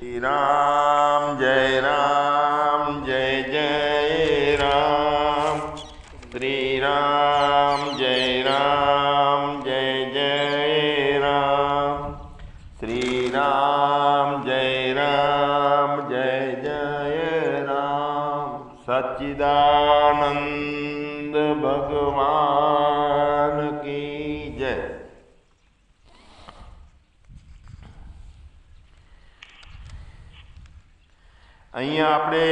રામ જય જય રામ, શ્રી રામ જય જય રામ, શ્રી રામ જય જય રામ, સચ્ચિદાનંદ ભગવાન કી જય. અહીંયા આપણે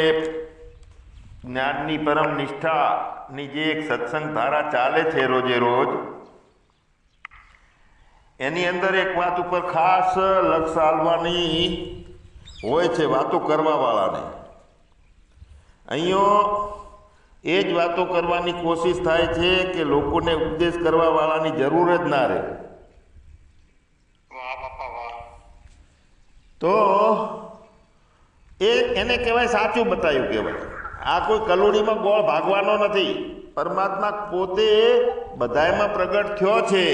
જ્ઞાનની પરમ નિષ્ઠાની જે એક સત્સંગ ધારા ચાલે છે રોજે રોજ, એની અંદર એક વાત ઉપર ખાસ લક્ષ આલવાની હોય છે, વાતો કરવાવાળાને. અહીંયા એ જ વાતો કરવાની કોશિશ થાય છે કે લોકોને ઉપદેશ કરવાવાળાની જરૂર જ ના રહે. તો એને કહેવાય સાચું બતાવ્યું કહેવાય. આ કોઈ કલોડીમાં ગોળ ભાગવાનો નથી. પરમાત્મા પોતે બધાયમાં પ્રગટ થયો છે,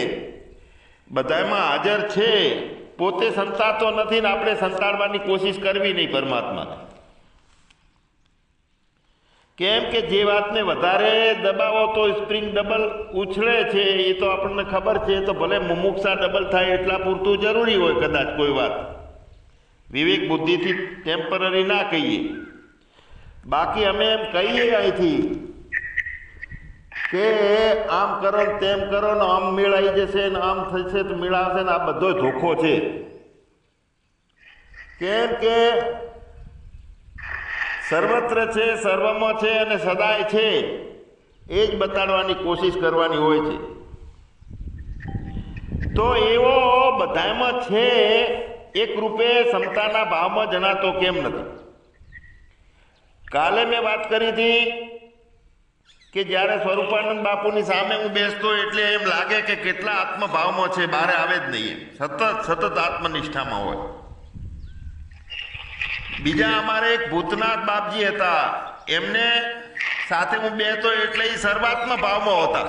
બધાયમાં હાજર છે, પોતે સંતાતો નથી ને આપણે સંતાડવાની કોશિશ કરવી નહીં પરમાત્માને. કેમ કે જે વાતને વધારે દબાવો તો સ્પ્રિંગ ડબલ ઉછળે છે, એ તો આપણને ખબર છે. તો ભલે મુમુક્ષા ડબલ થાય એટલા પૂરતું જરૂરી હોય કદાચ કોઈ વાત, વિવેક બુદ્ધિથી ટેમ્પરરી ના કહીએ. બાકી અમે એમ કહીએ અહીંથી કે આમ કરો ને તેમ કરો ને આમ મેળાઈ જશે ને આમ થશે તો મેળાશે ને, આ બધો ધોખો છે. કેમ કે સર્વત્ર છે, સર્વમાં છે અને સદાય છે, એ જ બતાડવાની કોશિશ કરવાની હોય છે. તો એવો બધામાં છે, એક રૂપે સમતાના ભાવમાં જણાતો કેમ નથી? કાલે મેં વાત કરી હતી કે જ્યારે સ્વરૂપાનંદ બાપુની સામે હું બેસતો એટલે એમ લાગે કે કેટલા આત્મભાવમાં છે, બહાર આવે જ નહીં. સતત આત્મનિષ્ઠામાં હોય. બીજા અમારે એક ભૂતનાથ બાપજી હતા, એમને સાથે હું બેસતો એટલે એ સર્વાત્મ ભાવમાં હતા.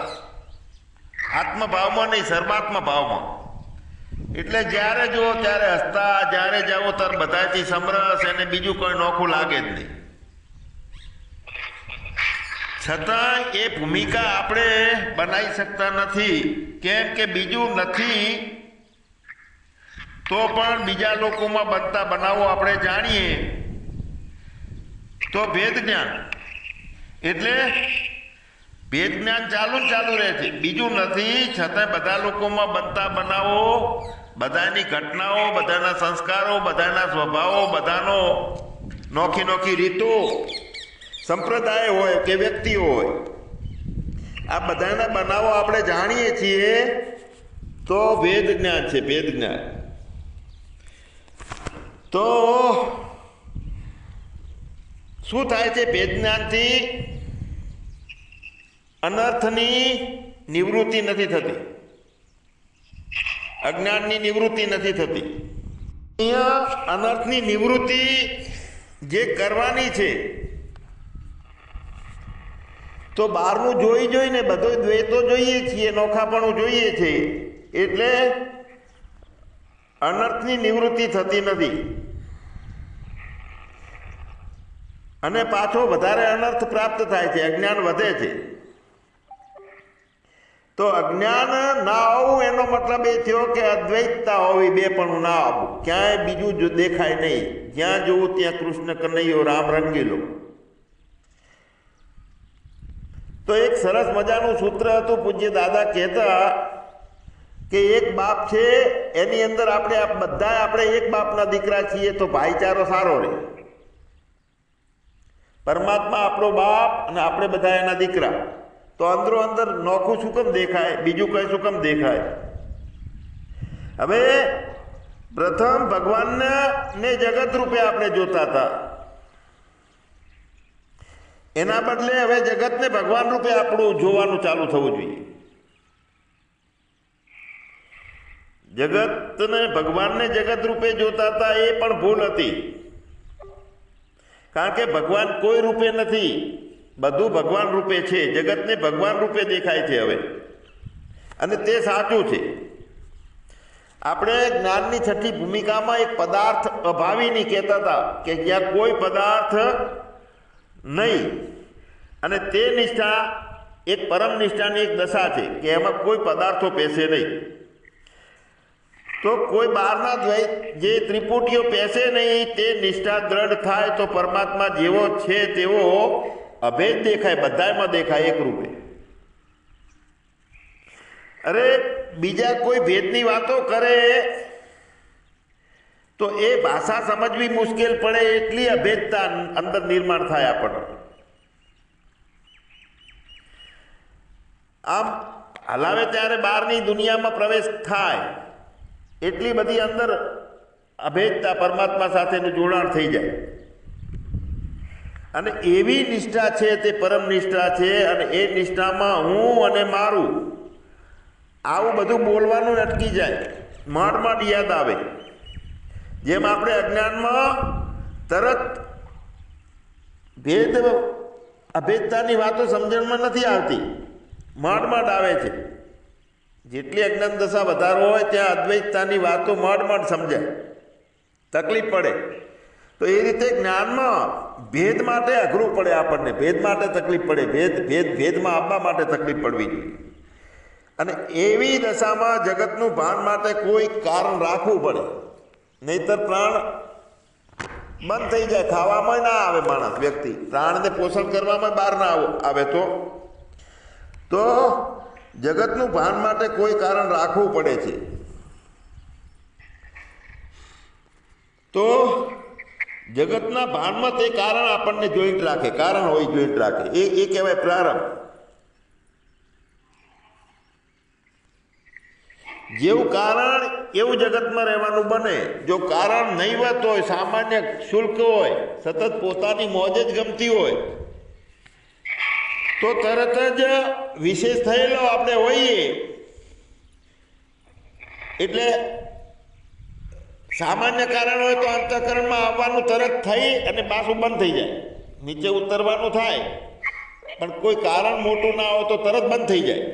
આત્મભાવમાં નહીં, સર્વાત્મ ભાવમાં. એટલે જ્યારે જુઓ ત્યારે હસતા, જ્યારે જાઓ ત્યારે બધાથી સમરસ, એને બીજું કોઈ નોખું લાગે જ નહીં. છતાં એ ભૂમિકા આપણે બનાવી શકતા નથી. કેમ કે બીજું નથી તો પણ બીજા લોકોમાં બનતા બનાવો આપણે જાણીએ તો ભેદ જ્ઞાન. એટલે ભેદ જ્ઞાન ચાલુ રહે છે, બીજું નથી. છતાં બધા લોકોમાં બનતા બનાવો, બધાની ઘટનાઓ, બધાના સંસ્કારો, બધાના સ્વભાવો, બધાનો નોખી રીતો, સંપ્રદાય હોય કે વ્યક્તિઓ હોય, આ બધાના બનાવો આપણે જાણીએ છીએ તો ભેદ જ્ઞાન છે, ભેદ જ્ઞાન. તો શું થાય છે? ભેદ જ્ઞાનથી અનર્થની નિવૃત્તિ નથી થતી, અજ્ઞાનની નિવૃત્તિ નથી થતી. અહીંયા અનર્થની નિવૃત્તિ જે કરવાની છે તો બહારનું જોઈને બધો દ્વૈતો જોઈએ છીએ, નોખાપણું જોઈએ છીએ, એટલે અનર્થની નિવૃત્તિ થતી નથી અને પાછો વધારે અનર્થ પ્રાપ્ત થાય છે, અજ્ઞાન વધે છે. તો અજ્ઞાન ના આવવું એનો મતલબ એ થયો કે અદ્વૈતતા હોવી, બે પણ ના આવવું, ક્યાંય બીજું દેખાય નહીં. જ્યાં જોવું ત્યાં કૃષ્ણ કનૈયો રામ રંગીલો. તો એક સરસ મજાનું સૂત્ર હતું, પૂજ્ય દાદા કહેતા કે એક બાપ છે, એની અંદર આપણે એક બાપના દીકરા છીએ તો ભાઈચારો સારો રહે. પરમાત્મા આપણો બાપ અને આપણે બધા એના દીકરા, તો અંદરો અંદર નોખું શું કેમ દેખાય, બીજું કઈ શું કેમ દેખાય? હવે પ્રથમ ભગવાનને જગત રૂપે આપણે જોતા હતા, એના બદલે હવે જગતને ભગવાન રૂપે આપણું જોવાનું ચાલુ થવું જોઈએ. જગતને ભગવાનને જગત રૂપે જોતા હતા, એ પણ ભૂલ હતી. કારણ કે ભગવાન કોઈ રૂપે નથી, બધું ભગવાન રૂપે છે. જગતને ભગવાન રૂપે દેખાય છે હવે, અને તે સાચું છે. આપણે જ્ઞાનની છઠ્ઠી ભૂમિકામાં એક પદાર્થ અભાવીની કહેતા હતા કે જ્યાં કોઈ પદાર્થ નહીં, અને તે નિષ્ઠા એક પરમ નિષ્ઠાની એક દશા છે કે એમાં કોઈ પદાર્થો પેસે નહીં. તો કોઈ બહારના દ્વૈત જે ત્રિપુટીઓ પેસે નહીં, તે નિષ્ઠા દ્રઢ થાય તો પરમાત્મા જેવો છે તેવો અભેદ દેખાય, બધામાં દેખાય એક રૂપે. અરે બીજા કોઈ ભેદની વાતો કરે તો એ ભાષા સમજવી મુશ્કેલ પડે, એટલી અભેદતા અંદર નિર્માણ થાય આપણને. આમ હલાવે ત્યારે બહારની દુનિયામાં પ્રવેશ થાય, એટલી બધી અંદર અભેદતા પરમાત્મા સાથેનું જોડાણ થઈ જાય. અને એવી નિષ્ઠા છે તે પરમ નિષ્ઠા છે, અને એ નિષ્ઠામાં હું અને મારું આવું બધું બોલવાનું અટકી જાય, માંડ યાદ આવે. જેમ આપણે અજ્ઞાનમાં તરત ભેદ અભેદતાની વાતો સમજણમાં નથી આવતી, માંડ આવે છે. જેટલી અજ્ઞાન દશા વધારો હોય ત્યાં અદ્વૈતતાની વાતો માંડ સમજાય, તકલીફ પડે. તો એ રીતે જ્ઞાનમાં ભેદ માટે અઘરું પડે આપણને, ભેદ માટે તકલીફ પડે, ભેદમાં આવવા માટે તકલીફ પડવી જોઈએ. અને એવી દશામાં જગતનું ભાન માટે કોઈ કારણ રાખવું પડે, નહીતર પ્રાણ બંધ થઈ જાય. ખાવામાં ના આવે માણસ, વ્યક્તિ પ્રાણને પોષણ કરવામાં બહાર ના આવે તો જગતનું ભાન માટે કોઈ કારણ રાખવું પડે છે. તો જગતના ભાનમાં તે કારણ આપણને જોઈન્ટ રાખે, કારણ હોય જોઈન્ટ રાખે, એ કહેવાય પ્રારંભ. જેવું કારણ એવું જગતમાં રહેવાનું બને. જો કારણ નહીવત હોય, સામાન્ય શુલ્ક હોય, સતત પોતાની મોજ જ ગમતી હોય, તો તરત જ વિશેષ થયેલો આપણે હોઈએ એટલે સામાન્ય કારણ હોય તો અંતઃકરણમાં આવવાનું તરત થઈ અને પાછું બંધ થઈ જાય, નીચે ઉતરવાનું થાય. પણ કોઈ કારણ મોટું ના હોય તો તરત બંધ થઈ જાય.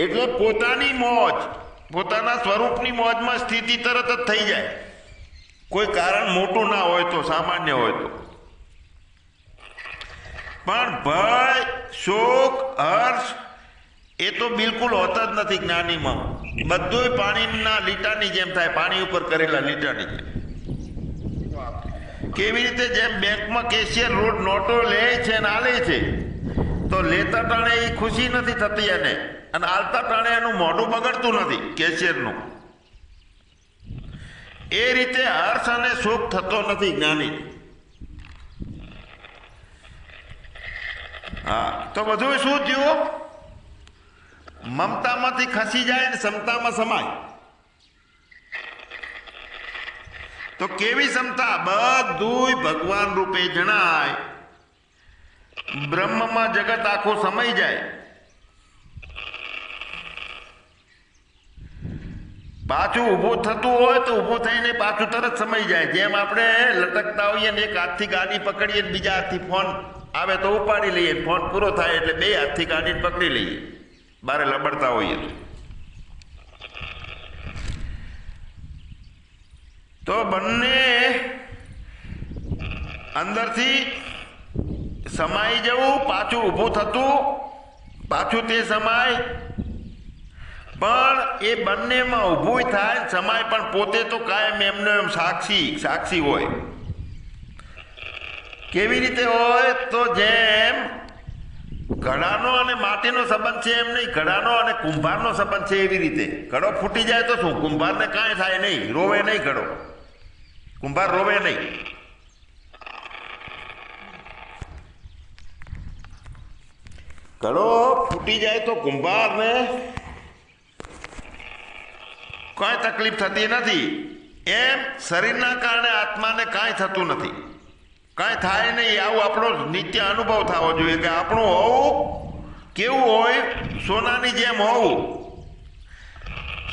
એટલે પોતાની મોજ, પોતાના સ્વરૂપની મોજમાં સ્થિતિ તરત જ થઈ જાય, કોઈ કારણ મોટું ના હોય તો, સામાન્ય હોય તો. પણ ભય, શોક, હર્ષ એ તો બિલકુલ હોતા જ નથી જ્ઞાનીમાં. બધું પાણીના લીટાની જેમ થાય, પાણી ઉપર કરેલા લીટાની જેમ. કેવી રીતે? જેમ બેંકમાં કેશિયર રોડ નોટો લે છે અને આલે છે, તો લેતા ટાણે એ ખુશી નથી થતી એને, અને આલતા ટાણે એનું મોઢું બગડતું નથી કેશિયરનું. એ રીતે હર્ષ અને શોક થતો નથી જ્ઞાની. હા, તો બધું શું થયું? મમતામાંથી ખસી જાય ને સમતામાં સમાય. તો કેવી સમતા? બધું ભગવાન રૂપે જણાય, બ્રહ્મમાં જગત આખું સમાઈ જાય. પાછું ઊભું થતું હોય તો ઊભું થઈને પાછું તરત સમાઈ જાય. જેમ આપણે લટકતા હોઈએ ને એક હાથથી ગાડી પકડીએ, બીજા હાથથી ફોન આવે તો ઉપાડી લઈએ, ફોન પૂરો થાય એટલે બે હાથથી ગાડી પકડી લઈએ, બારે લબડતા હોઈએ તો બંને અંદરથી સમાઈ જવું, પાછું ઊભું થતું, પાછું તે સમાય. પણ એ બંનેમાં ઊભું થાય, સમાય, પણ પોતે તો કાયમ એમને એમ સાક્ષી હોય. કેવી રીતે હોય? તો જેમ ઘડાનો અને માટીનો સંબંધ છે એમ નહીં, ઘડાનો અને કુંભારનો સંબંધ છે એવી રીતે. ઘડો ફૂટી જાય તો શું? કુંભારને કાંઈ થાય નહીં, રોવે નહીં ઘડો, કુંભાર રોવે નહીં. ઘડો ફૂટી જાય તો કુંભારને કોઈ તકલીફ થતી નથી. એમ શરીરના કારણે આત્માને કાંઈ થતું નથી, કાંઈ થાય નહીં. આવું આપણો નિત્ય અનુભવ થવો જોઈએ કે આપણું હોવું કેવું હોય? સોનાની જેમ હોવું.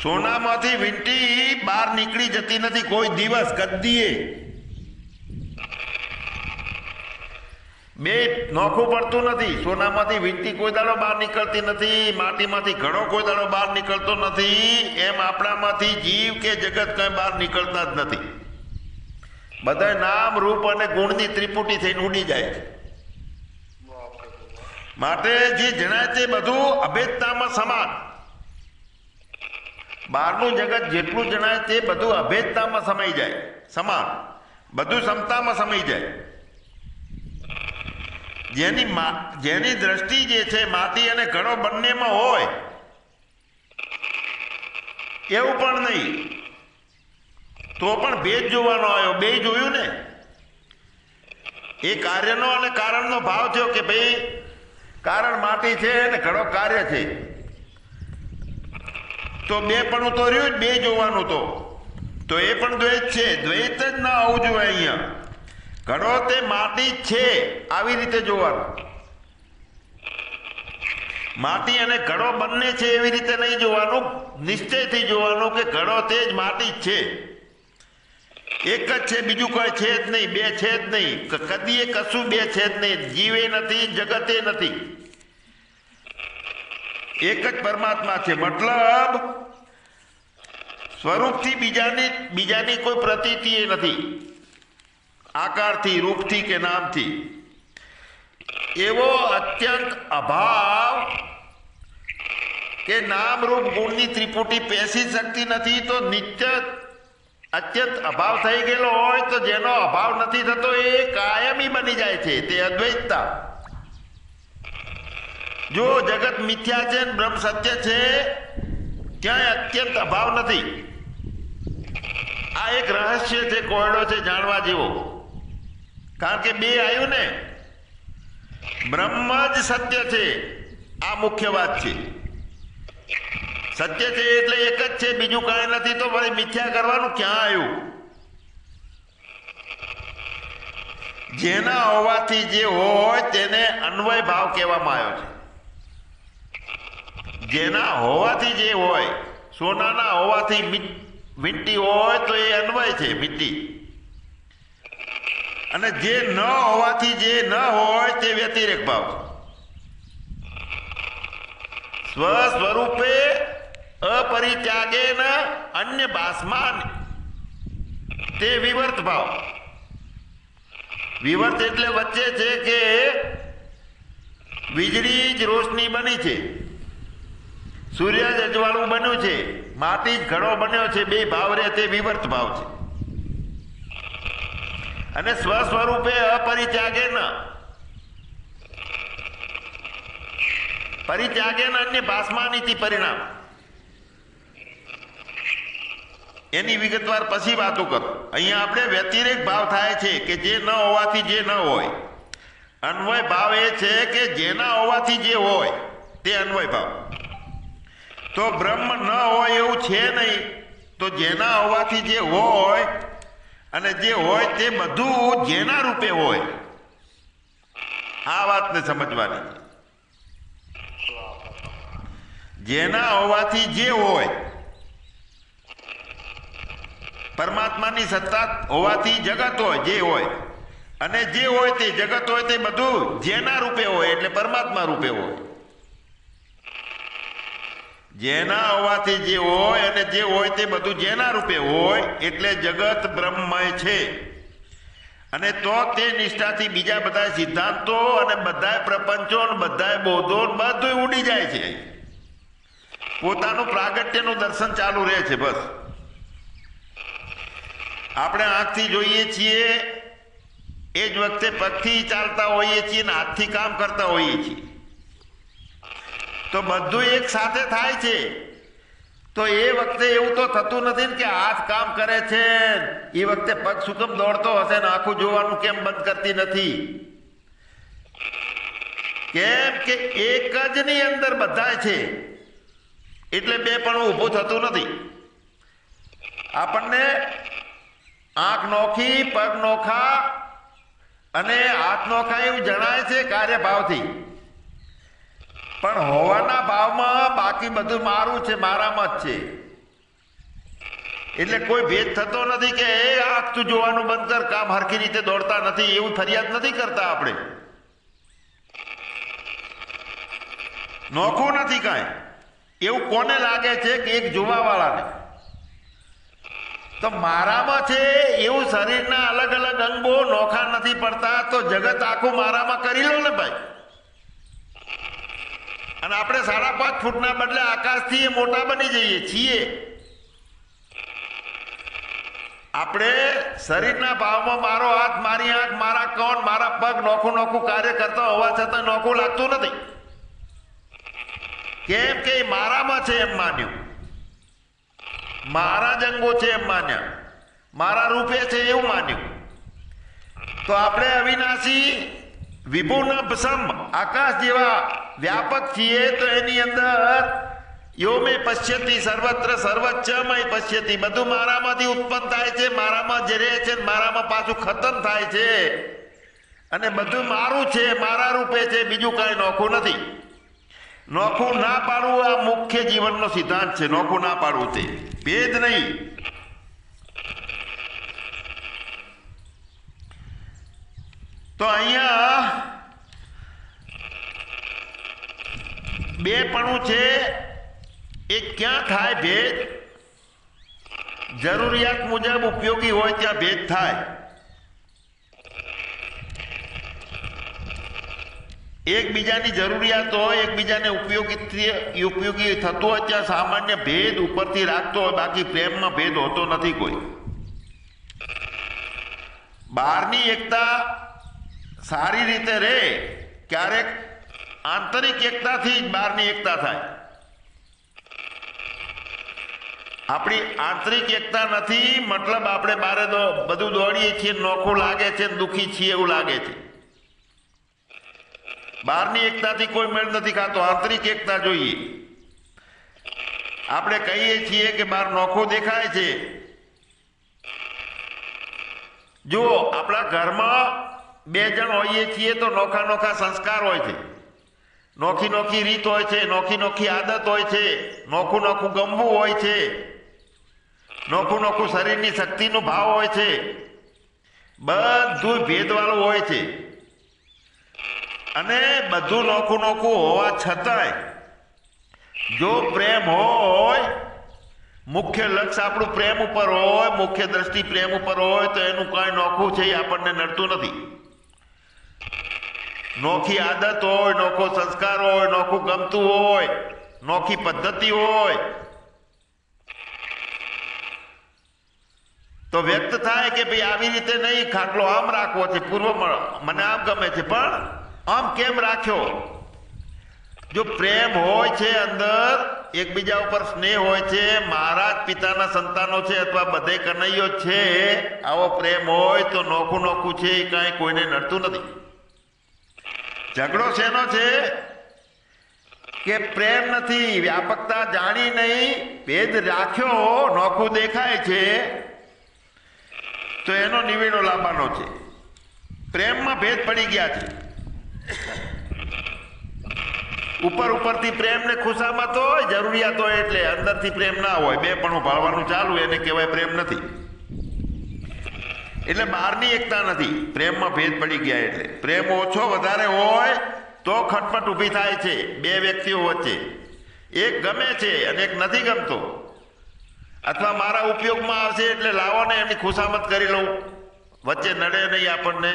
સોનામાંથી વીંટી બહાર નીકળી જતી નથી કોઈ દિવસ, કદીએ. બે નોખું પડતું નથી. સોનામાંથી વીંટી કોઈ દાડો બહાર નીકળતી નથી, માટીમાંથી ઘડો કોઈ દાડો બહાર નીકળતો નથી. એમ આપણામાંથી જીવ કે જગત કઈ બહાર નીકળતા જ નથી. બધા નામ રૂપ અને ગુણની ત્રિપુટી થઈને ઉડી જાય છે. માટે જે જણાય તે બધું અભેદતામાં સમાન. બહારનું જગત જેટલું જણાય તે બધું અભેદતામાં સમાઈ જાય, સમાન, બધું સમતામાં સમાઈ જાય. જેની દ્રષ્ટિ જે છે માટી અને ઘડો બંનેમાં હોય એવું પણ નહીં. તો પણ ભેદ જોવાનો આવ્યો. બે જોયું ને, એ કાર્યનો અને કારણનો ભાવ થયો કે ભાઈ કારણ માટી છે અને ઘડો કાર્ય છે. તો બે પણ તો રહ્યું જ, બે જોવાનું. તો એ પણ દ્વૈત છે. દ્વૈત જ ના આવવું જોઈએ અહીંયા. ઘડો તે માટી છે આવી રીતે જોવાનું. માટી અને ઘડો બંને છે એવી રીતે નહીં જોવાનું. નિશ્ચયથી જોવાનું કે ઘડો તે જ માટી જ છે, એક જ છે, બીજું કોઈ છે જ નહીં, બે છે જ નહીં. કદીએ કશું બે છે જ નહીં. જીવે નથી, જગતે નથી, એક જ પરમાત્મા છે. મતલબ સ્વરૂપથી બીજાની કોઈ પ્રતીતિ નથી, આકારથી, રૂપથી કે નામથી. એવો અત્યંત અભાવ કે નામ રૂપ ગુણની ત્રિપુટી પેસી શકતી નથી. તો નિત્ય અત્યંત અભાવ થઈ ગયેલો હોય તો જેનો અભાવ નથી થતો એ કાયમી બની જાય છે. તે અદ્વૈતતા. જો જગત મિથ્યા છે, બ્રહ્મ સત્ય છે, ક્યાંય અત્યંત અભાવ નથી. આ એક રહસ્ય છે, કોયડો છે, જાણવા જેવો. કારણ કે બે આવ્યું ને, બ્રહ્મ જ સત્ય છે, આ મુખ્ય વાત છે. સત્ય છે એટલે એક જ છે, બીજું કાંઈ નથી. તો વળી મિથ્યા કરવાનું ક્યાં આવ્યું? જેના હોવાથી જે હોય તેને અન્વય ભાવ કહેવામાં આવ્યો છે. જેના હોવાથી જે હોય, સોનાના હોવાથી વીંટી હોય તો એ અન્વય છે, વીંટી. અને જે ન હોવાથી જે ન હોય તે વ્યતિરેક ભાવ. સ્વ સ્વરૂપે અપરિત્યાગેન અન્ય ભાસમાન તે વિવર્ત ભાવ. વિવર્ત એટલે વચ્ચે છે કે વીજળી જ રોશની બની છે, સૂર્ય જ અજવાળું બન્યું છે, માટી જ ઘડો બન્યો છે. બે ભાવ રહે તે વિવર્ત ભાવ છે. અને સ્વ સ્વરૂપે અપરિત્યાગેન, પરિત્યાગેન અન્ય ભાસમાનીતિ પરિણામ. એની વિગતવાર પછી વાતો કરો. અહીંયા આપણે વ્યતિરેક ભાવ થાય છે કે જે ન હોવાથી જે ન હોય. અન્વય ભાવ એ છે કે જેના હોવાથી જે હોય તે અન્વય ભાવ. તો બ્રહ્મ ન હોય એવું છે નહીં. તો જેના હોવાથી જે હોય અને જે હોય તે બધું જેના રૂપે હોય. આ વાતને સમજવાની. જેના હોવાથી જે હોય, પરમાત્માની સત્તા હોવાથી જગત હોય, જે હોય, અને જે હોય તે જગત હોય તે બધું જેના રૂપે હોય એટલે પરમાત્મા રૂપે હોય. જેના હોવાથી જે હોય અને જે હોય તે બધું જેના રૂપે હોય એટલે જગત બ્રહ્મમય છે. અને તો તે નિષ્ઠાથી બીજા બધા સિદ્ધાંતો અને બધા પ્રપંચો બધા બોધો બધું ઉડી જાય છે. પોતાનું પ્રાગટ્યનું દર્શન ચાલુ રહે છે. બસ આપણે આંખથી જોઈએ છીએ એ જ વખતે પગથી ચાલતા હોઈએ છીએ ને હાથથી કામ કરતા હોઈએ છીએ. તો બધું એક સાથે થાય છે. તો એ વખતે એવું તો થતું નથી ને કે હાથ કામ કરે છે એ વખતે પગ શું કેમ દોડતો હશે ને આખું જોવાનું કેમ બંધ કરતી નથી? કેમ કે એક જ ની અંદર બધા છે એટલે બે પણ ઊભું થતું નથી. આપણને આંખ નોખી, પગ નોખા અને હાથ નોખા એવું જણાય છે કાર્યભાવથી. પણ હોવાના ભાવમાં બાકી બધું મારું છે, મારામાં જ છે. એટલે કોઈ ભેદ થતો નથી કે એ આંખ તું જોવાનું બંધ કર, કામ હરખી રીતે દોડતા નથી એવું ફરિયાદ નથી કરતા આપણે. નોખું નથી કાંઈ. એવું કોને લાગે છે કે એક જોવાવાળાને? તો મારામાં છે એવું શરીરના અલગ અલગ અંગો નોખા નથી પડતા, તો જગત આખું મારામાં કરી લો ને ભાઈ. અને આપણે 5.5 ફૂટના બદલે આકાશથી એ મોટા બની જઈએ છીએ. આપણે શરીરના ભાવમાં મારો હાથ, મારી આંખ, મારા કાન, મારા પગ નોખું નોખું કાર્ય કરતા હોવા છતાં નોખું લાગતું નથી. કેમ કે મારામાં છે એમ માન્યું, મારા જ અંગો છે એમ માન્યા, મારા રૂપે છે એવું માન્યું. તો આપણે અવિનાશી વિભુન ભસમ આકાશ જેવા વ્યાપક છીએ. તો એની અંદર યોમે પશ્યતિ સર્વત્ર સર્વચ્ચમય પશ્યતિ, બધું મારામાંથી ઉત્પન્ન થાય છે, મારામાં જ રહે છે, મારામાં પાછું ખતમ થાય છે. અને બધું મારું છે, મારા રૂપે છે, બીજું કાંઈ નોખું નથી. નોખું ના પાડવું આ મુખ્ય જીવનનો સિદ્ધાંત છે. નોખું ના પાડવું તે ભેદ નહીં. તો અહીંયા બેપણું છે એ ક્યાં થાય ભેદ? જરૂરિયાત મુજબ ઉપયોગી હોય ત્યાં ભેદ થાય. એકબીજાની જરૂરિયાત હોય, એકબીજાને ઉપયોગી થતું હોય ત્યાં સામાન્ય ભેદ ઉપરથી રાખતો હોય, બાકી પ્રેમમાં ભેદ હોતો નથી કોઈ. બહારની એકતા સારી રીતે રહે, ક્યારેક આંતરિક એકતાથી જ બહારની એકતા થાય. આપણી આંતરિક એકતા નથી, મતલબ આપણે બારે બધું દોડીએ છીએ, નોખું લાગે છે, દુઃખી છીએ એવું લાગે છે. બહારની એકતાથી કોઈ મેળ નથી ખાતો, આંતરિક એકતા જોઈએ. આપણે કહીએ છીએ કે બહાર નોખું દેખાય છે. જો આપણા ઘરમાં 2 જણ હોઈએ છીએ તો નોખા નોખા સંસ્કાર હોય છે, નોખી નોખી રીત હોય છે, નોખી નોખી આદત હોય છે, નોખું નોખું ગમવું હોય છે, નોખું નોખું શરીરની શક્તિનો ભાવ હોય છે, બધું ભેદવાળું હોય છે. અને બધું નોખું નોખું હોવા છતાંય જો પ્રેમ હોય, મુખ્ય લક્ષ્ય આપણું પ્રેમ ઉપર હોય, મુખ્ય દ્રષ્ટિ પ્રેમ ઉપર હોય, તો એનું કાંઈ નોખું છે એ આપણને નડતું નથી. નોખી આદત હોય, નોખો સંસ્કાર હોય, નોખું ગમતું હોય, નોખી પદ્ધતિ હોય, તો વ્યક્ત થાય કે ભાઈ આવી રીતે નહીં, ખાટલો આમ રાખવો છે, પૂર્વમાં મને આમ ગમે છે, પણ આમ કેમ રાખ્યો? જો પ્રેમ હોય છે, અંદર એકબીજા ઉપર સ્નેહ હોય છે, મારા જ પિતાના સંતાનો છે અથવા બધે કનૈયો છે, આવો પ્રેમ હોય તો નોખું નોખું છે એ કાંઈ કોઈને નડતું નથી. ઝઘડો શેનો છે કે પ્રેમ નથી, વ્યાપકતા જાણી નહીં, ભેદ રાખ્યો, નોખું દેખાય છે તો એનો નિવેડો લાવવાનો છે. પ્રેમમાં ભેદ પડી ગયા છે. ઉપરથી પ્રેમ ને ખુશામત હોય, જરૂરિયાત હોય, એટલે અંદરથી પ્રેમ ના હોય, બેપણું ભાળવાનું ચાલુ, એને કહેવાય પ્રેમ નથી. એટલે બહારની એકતા નથી, પ્રેમમાં ભેદ પડી ગયા. એટલે પ્રેમ ઓછો વધારે હોય તો ખટપટ ઊભી થાય છે 2 વ્યક્તિઓ વચ્ચે. એક ગમે છે અને એક નથી ગમતો, અથવા મારા ઉપયોગમાં આવશે એટલે લાવો ને એમની ખુશામત કરી લઉં, વચ્ચે નડે નહીં આપણને.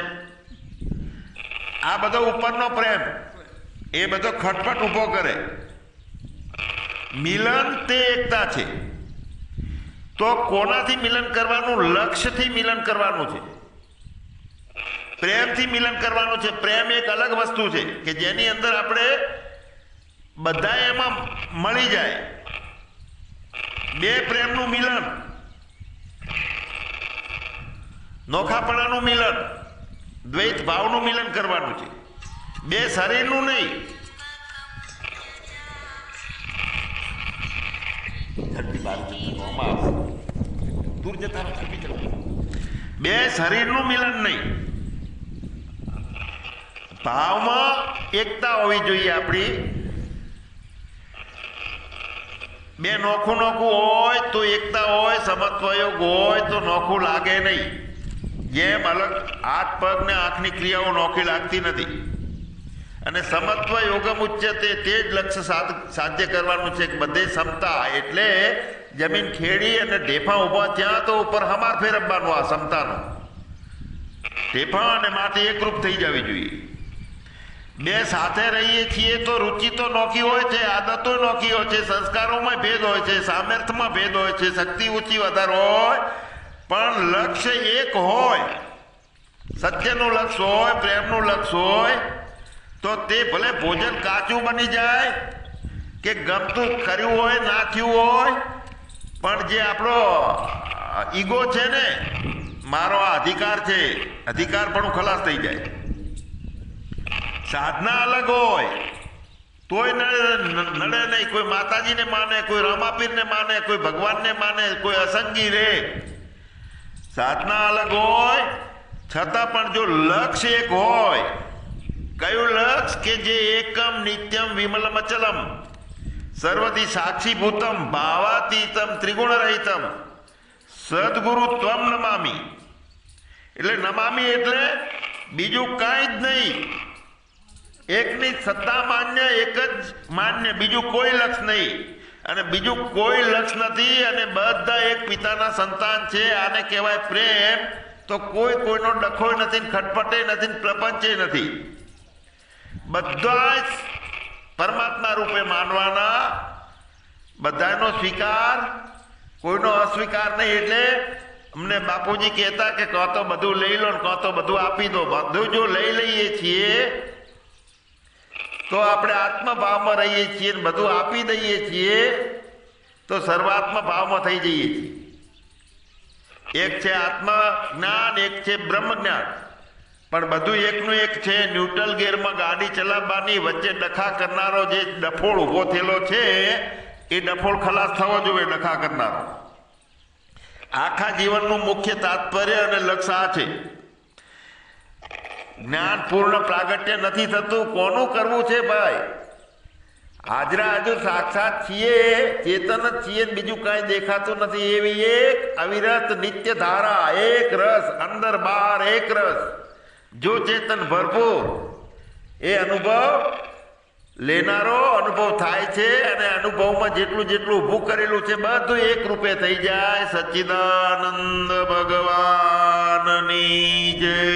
આ બધો ઉપરનો પ્રેમ એ બધો ખટપટ ઊભો કરે. મિલન તે એકતા છે. તો કોનાથી મિલન કરવાનું? લક્ષ્યથી મિલન કરવાનું છે, પ્રેમથી મિલન કરવાનું છે. પ્રેમ એક અલગ વસ્તુ છે કે જેની અંદર આપણે બધા એમાં મળી જાય. 2 પ્રેમનું મિલન, નોખાપણાનું મિલન, દ્વૈત ભાવનું મિલન કરવાનું છે, 2 શરીરનું નહીં. દૂર જતા 2 શરીરનું મિલન નહીં. ભાવમાં એકતા હોવી જોઈએ આપણી. 2 નોખું નોખું હોય તો એકતા હોય, સમત્વયોગ હોય તો નોખું લાગે નહીં. જેમ અલગ હાથ પગ ને આંખની ક્રિયાઓ નોખી લાગતી નથી, અને સમત્વ યોગમ ઉચ્યતે તે જ લક્ષ્ય સાધ્ય કરવાનું છે કે બધે સમતા એટલે જમીન ખેડી અને ઢેફા ઊભા ત્યાં તો ઉપર હમાર ફેરવવાનું આ સમતાનું ઢેફા અને માટી એકરૂપ થઈ જવી જોઈએ બે સાથે રહીએ છીએ તો રુચિ તો નોખી હોય છે આદતો નોખી હોય છે સંસ્કારોમાં ભેદ હોય છે સામર્થ્યમાં ભેદ હોય છે શક્તિ ઊંચી વધારે હોય પણ લક્ષ્ય એક હોય સત્યનું લક્ષ્ય હોય પ્રેમનું લક્ષ્ય હોય તો તે ભલે ભોજન કાચું બની જાય કે ગમતું કર્યું હોય નાખ્યું હોય પણ જે આપણો ઈગો છે ને મારો આ અધિકાર છે અધિકાર પણ ખલાસ થઈ જાય સાધના અલગ હોય તોય નડે નહીં કોઈ માતાજીને માને કોઈ રામાપીરને માને કોઈ ભગવાનને માને કોઈ અસંગી રે સાધના અલગ હોય છતાં પણ જો લક્ષ્ય એક હોય કયું લક્ષ્ય કે જે એકમ નિત્યમ વિમલમ અચલમ સર્વથી સાક્ષીભૂતમ ભાવાતીતમ ત્રિગુણ રહિતમ સદગુરુ ત્વમ નમામી એટલે નમામી એટલે બીજું કાંઈ જ નહીં એકની સત્તા માન્ય એક જ માન્ય બીજું કોઈ લક્ષ્ય નહીં અને બીજું કોઈ લક્ષ્ય નથી અને બધા એક પિતાના સંતાન છે આને કહેવાય પ્રેમ તો કોઈ કોઈનો ડખોય નથી ખટપટે નથી પ્રપંચે નથી બધા જ પરમાત્મા રૂપે માનવાના બધાનો સ્વીકાર કોઈનો અસ્વીકાર નહીં એટલે અમને બાપુજી કહેતા કે કાં તો બધું લઈ લો ને કાં તો બધું આપી દો બધું જો લઈ લઈએ છીએ તો આપણે આત્મભાવમાં રહીએ છીએ ને બધું આપી દઈએ છીએ તો સર્વાત્મ ભાવમાં થઈ જઈએ છીએ એક છે આત્મ જ્ઞાન એક છે બ્રહ્મ જ્ઞાન પણ બધું એકનું એક છે ન્યુટ્રલ ગેરમાં ગાડી ચલાવવાની વચ્ચે ડખા કરનારો જે ડફોળ ઊભો થયેલો છે એ ડફોળ ખલાસ થવો જોઈએ ડખા કરનારો આખા જીવનનું મુખ્ય તાત્પર્ય અને લક્ષ્ય આ છે જ્ઞાન પૂર્ણ પ્રાગટ્ય નથી થતું કોનું કરવું છે ભાઈ હાજરા હજુ સાક્ષાત છીએ ચેતન જ છીએ બીજું કાંઈ દેખાતું નથી એવી એક અવિરત નિત્ય ધારા એક રસ અંદર બહાર એક રસ જો ચેતન ભરપૂર એ અનુભવ લેનારો અનુભવ થાય છે અને અનુભવમાં જેટલું જેટલું ઊભું કરેલું છે બધું એક રૂપે થઈ જાય સચ્ચિદાનંદ ભગવાનની જય